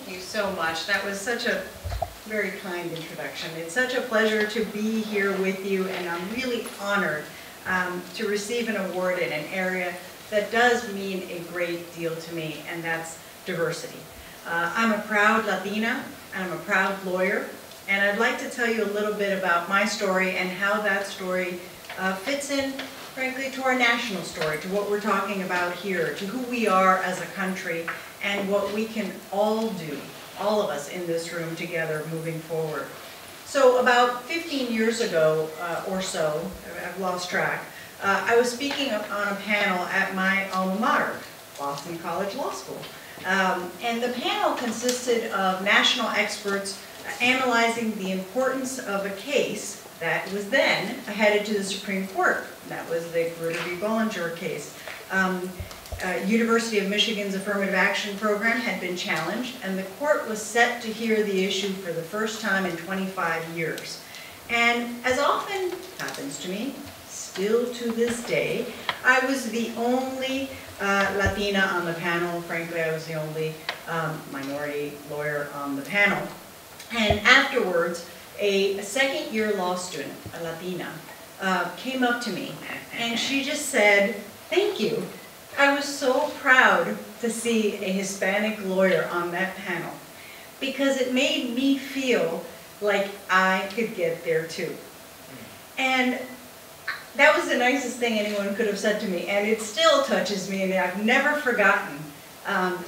you so much. That was such a very kind introduction. It's such a pleasure to be here with you, and I'm really honored to receive an award in an area that does mean a great deal to me, and that's diversity. I'm a proud Latina, I'm a proud lawyer, and I'd like to tell you a little bit about my story and how that story fits in, frankly, to our national story, to what we're talking about here, to who we are as a country, and what we can all do, all of us in this room together moving forward. So about 15 years ago or so, I've lost track, I was speaking on a panel at my alma mater, Boston College Law School. And the panel consisted of national experts analyzing the importance of a case that was then headed to the Supreme Court. That was the Brigida v. Bollinger case. University of Michigan's affirmative action program had been challenged, and the court was set to hear the issue for the first time in 25 years. And as often happens to me, still to this day, I was the only Latina on the panel. Frankly, I was the only minority lawyer on the panel. And afterwards, a second-year law student, a Latina, came up to me, and she just said, "Thank you. I was so proud to see a Hispanic lawyer on that panel because it made me feel like I could get there too." And that was the nicest thing anyone could have said to me, and it still touches me, and I've never forgotten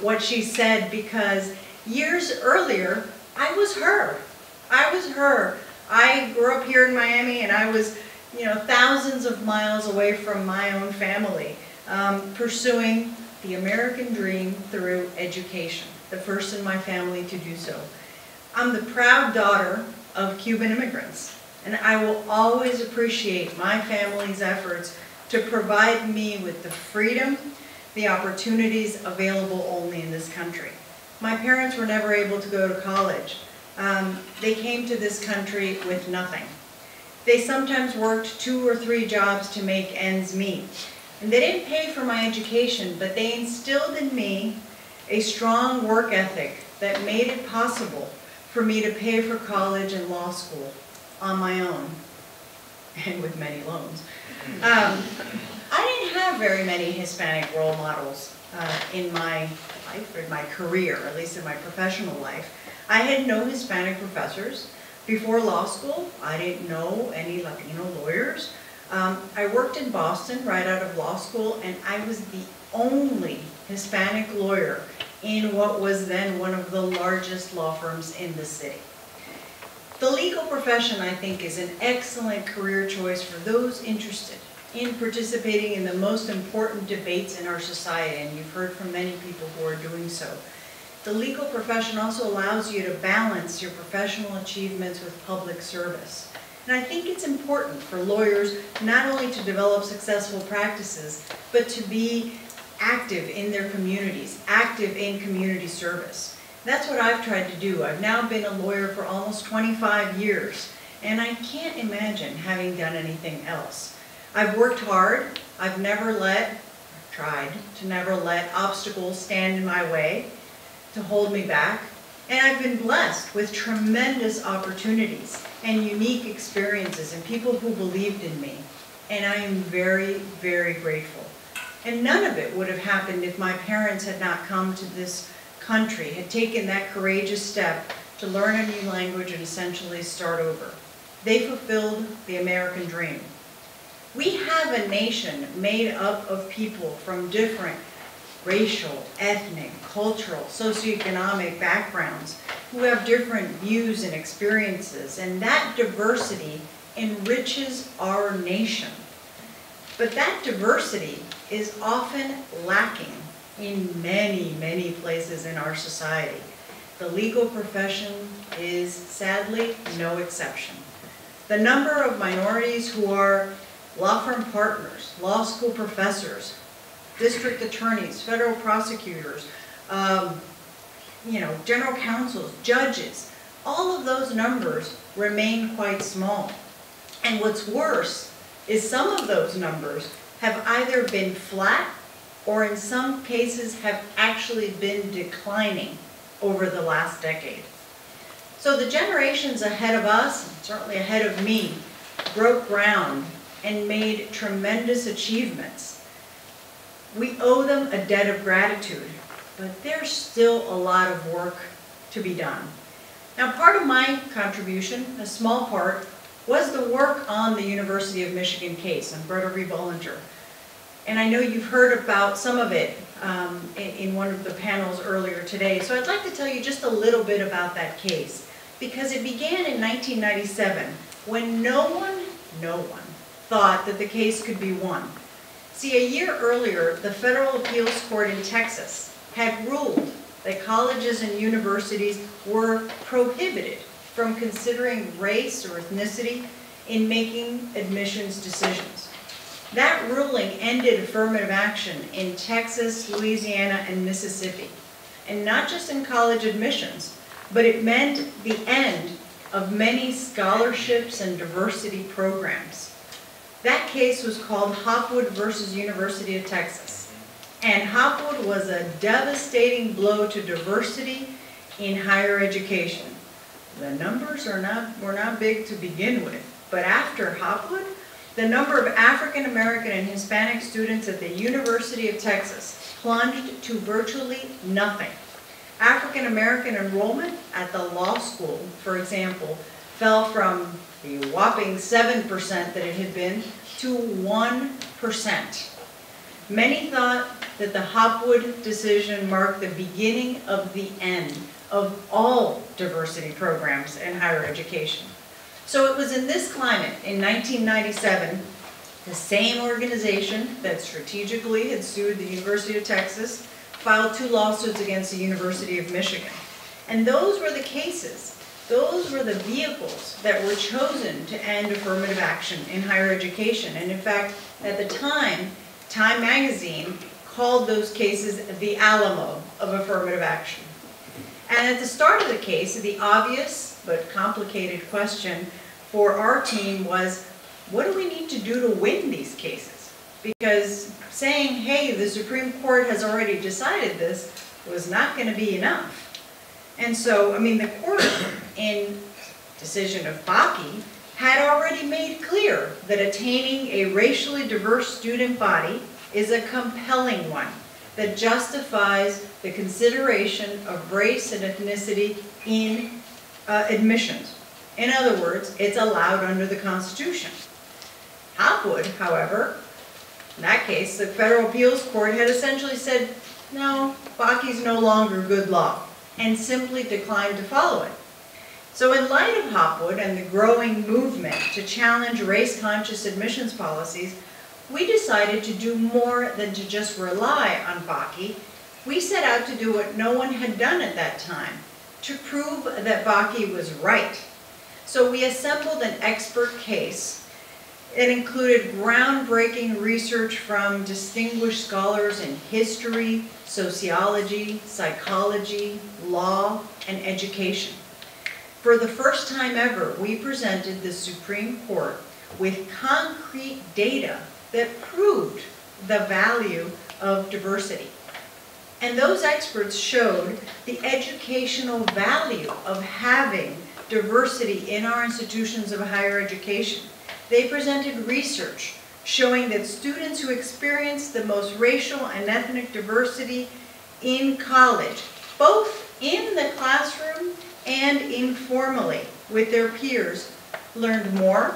what she said, because years earlier, I was her. I was her. I grew up here in Miami, and I was, thousands of miles away from my own family, pursuing the American dream through education, the first in my family to do so. I'm the proud daughter of Cuban immigrants, and I will always appreciate my family's efforts to provide me with the freedom, the opportunities available only in this country. My parents were never able to go to college. They came to this country with nothing. They sometimes worked 2 or 3 jobs to make ends meet. And they didn't pay for my education, but they instilled in me a strong work ethic that made it possible for me to pay for college and law school on my own, and with many loans. I didn't have very many Hispanic role models in my life, or in my career, at least in my professional life. I had no Hispanic professors. Before law school, I didn't know any Latino lawyers. I worked in Boston right out of law school, and I was the only Hispanic lawyer in what was then one of the largest law firms in the city. The legal profession, I think, is an excellent career choice for those interested in participating in the most important debates in our society, and you've heard from many people who are doing so. The legal profession also allows you to balance your professional achievements with public service. And I think it's important for lawyers not only to develop successful practices, but to be active in their communities, active in community service. That's what I've tried to do. I've now been a lawyer for almost 25 years, and I can't imagine having done anything else. I've worked hard. I've tried to never let obstacles stand in my way to hold me back. And I've been blessed with tremendous opportunities and unique experiences and people who believed in me. And I am very, very grateful. And none of it would have happened if my parents had not come to this country, had taken that courageous step to learn a new language and essentially start over. They fulfilled the American dream. We have a nation made up of people from different racial, ethnic, cultural, socioeconomic backgrounds who have different views and experiences, and that diversity enriches our nation. But that diversity is often lacking in many, many places in our society. The legal profession is sadly no exception. The number of minorities who are law firm partners, law school professors, district attorneys, federal prosecutors, general counsels, judges, all of those numbers remain quite small. And what's worse is some of those numbers have either been flat or in some cases have actually been declining over the last decade. So the generations ahead of us, and certainly ahead of me, broke ground and made tremendous achievements. We owe them a debt of gratitude, but there's still a lot of work to be done. Now, part of my contribution, a small part, was the work on the University of Michigan case on Honoree Bollinger. And I know you've heard about some of it in one of the panels earlier today. So I'd like to tell you just a little bit about that case, because it began in 1997 when no one thought that the case could be won. See, a year earlier, the Federal Appeals Court in Texas had ruled that colleges and universities were prohibited from considering race or ethnicity in making admissions decisions. That ruling ended affirmative action in Texas, Louisiana, and Mississippi. And not just in college admissions, but it meant the end of many scholarships and diversity programs. That case was called Hopwood versus University of Texas. And Hopwood was a devastating blow to diversity in higher education. The numbers were not big to begin with, but after Hopwood, the number of African American and Hispanic students at the University of Texas plunged to virtually nothing. African American enrollment at the law school, for example, fell from the whopping 7% that it had been to 1%. Many thought that the Hopwood decision marked the beginning of the end of all diversity programs in higher education. So it was in this climate, in 1997, the same organization that strategically had sued the University of Texas filed 2 lawsuits against the University of Michigan. And those were the cases, those were the vehicles that were chosen to end affirmative action in higher education. And in fact, at the time, Time magazine called those cases the Alamo of affirmative action. And at the start of the case, the obvious but complicated question for our team was, what do we need to do to win these cases? Because saying, hey, the Supreme Court has already decided this was not going to be enough. And so, I mean, the court in decision of Bakke had already made clear that attaining a racially diverse student body is a compelling one that justifies the consideration of race and ethnicity in admissions. In other words, it's allowed under the Constitution. Hopwood, however, in that case, the Federal Appeals Court had essentially said, no, Bakke's no longer good law, and simply declined to follow it. So in light of Hopwood and the growing movement to challenge race-conscious admissions policies, we decided to do more than to just rely on Bakke. We set out to do what no one had done at that time, to prove that Bakke was right. So we assembled an expert case. It included groundbreaking research from distinguished scholars in history, sociology, psychology, law, and education. For the first time ever, we presented the Supreme Court with concrete data that proved the value of diversity. And those experts showed the educational value of having diversity in our institutions of higher education. They presented research showing that students who experience the most racial and ethnic diversity in college, both in the classroom and informally with their peers, learned more,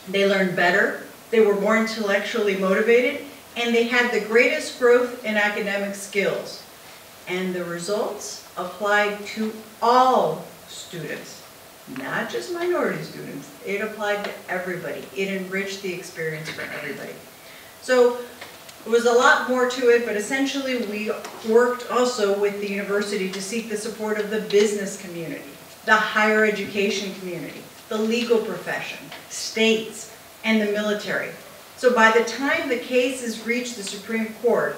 they learned better, they were more intellectually motivated, and they had the greatest growth in academic skills. And the results applied to all students, not just minority students. It applied to everybody. It enriched the experience for everybody. So there was a lot more to it, but essentially we worked also with the university to seek the support of the business community, the higher education community, the legal profession, states, and the military. So by the time the cases reached the Supreme Court,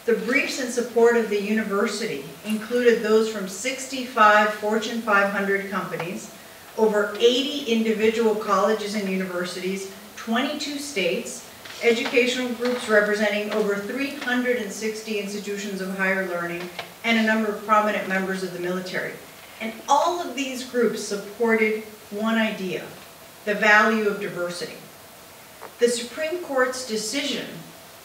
the briefs in support of the university included those from 65 Fortune 500 companies, over 80 individual colleges and universities, 22 states, educational groups representing over 360 institutions of higher learning, and a number of prominent members of the military. And all of these groups supported one idea, the value of diversity. The Supreme Court's decision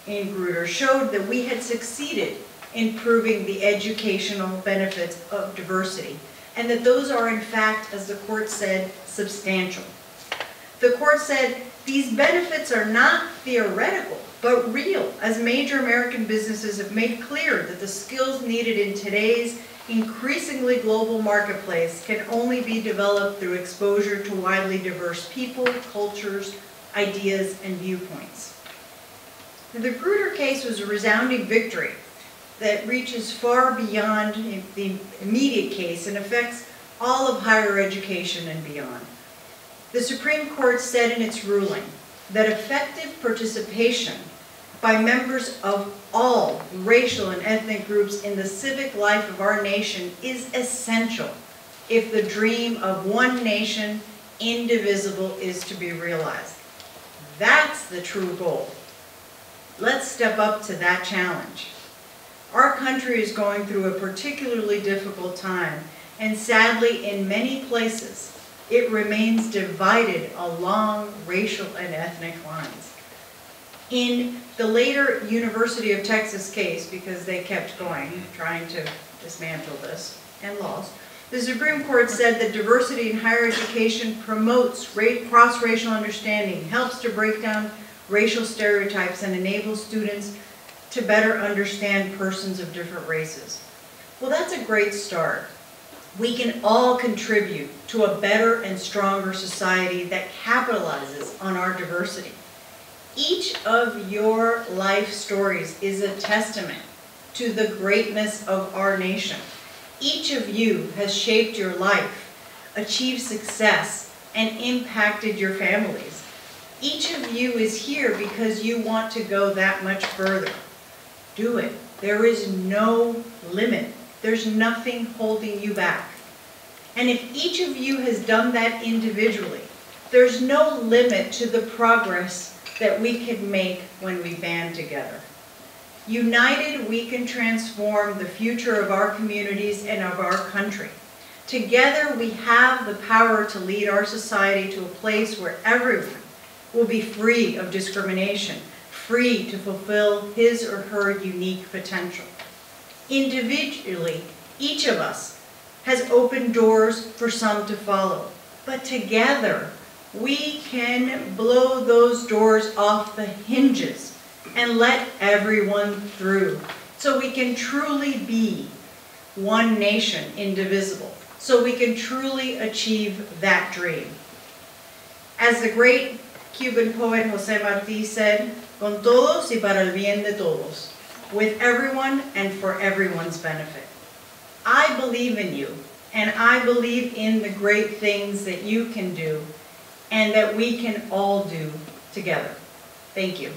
in Grutter showed that we had succeeded in proving the educational benefits of diversity, and that those are in fact, as the court said, substantial. The court said these benefits are not theoretical, but real, as major American businesses have made clear that the skills needed in today's increasingly global marketplace can only be developed through exposure to widely diverse people, cultures, ideas, and viewpoints. The Grutter case was a resounding victory that reaches far beyond the immediate case and affects all of higher education and beyond. The Supreme Court said in its ruling that effective participation by members of all racial and ethnic groups in the civic life of our nation is essential if the dream of one nation, indivisible, is to be realized. That's the true goal. Let's step up to that challenge. Our country is going through a particularly difficult time, and sadly, in many places, it remains divided along racial and ethnic lines. In the later University of Texas case, because they kept going, trying to dismantle this, and lost, the Supreme Court said that diversity in higher education promotes cross-racial understanding, helps to break down racial stereotypes, and enables students to better understand persons of different races. Well, that's a great start. We can all contribute to a better and stronger society that capitalizes on our diversity. Each of your life stories is a testament to the greatness of our nation. Each of you has shaped your life, achieved success, and impacted your families. Each of you is here because you want to go that much further. Do it. There is no limit. There's nothing holding you back. And if each of you has done that individually, there's no limit to the progress that we can make when we band together. United, we can transform the future of our communities and of our country. Together, we have the power to lead our society to a place where everyone will be free of discrimination, free to fulfill his or her unique potential. Individually, each of us has opened doors for some to follow, but together we can blow those doors off the hinges and let everyone through, so we can truly be one nation, indivisible, so we can truly achieve that dream. As the great Cuban poet José Martí said, con todos y para el bien de todos, with everyone and for everyone's benefit. I believe in you, and I believe in the great things that you can do and that we can all do together. Thank you.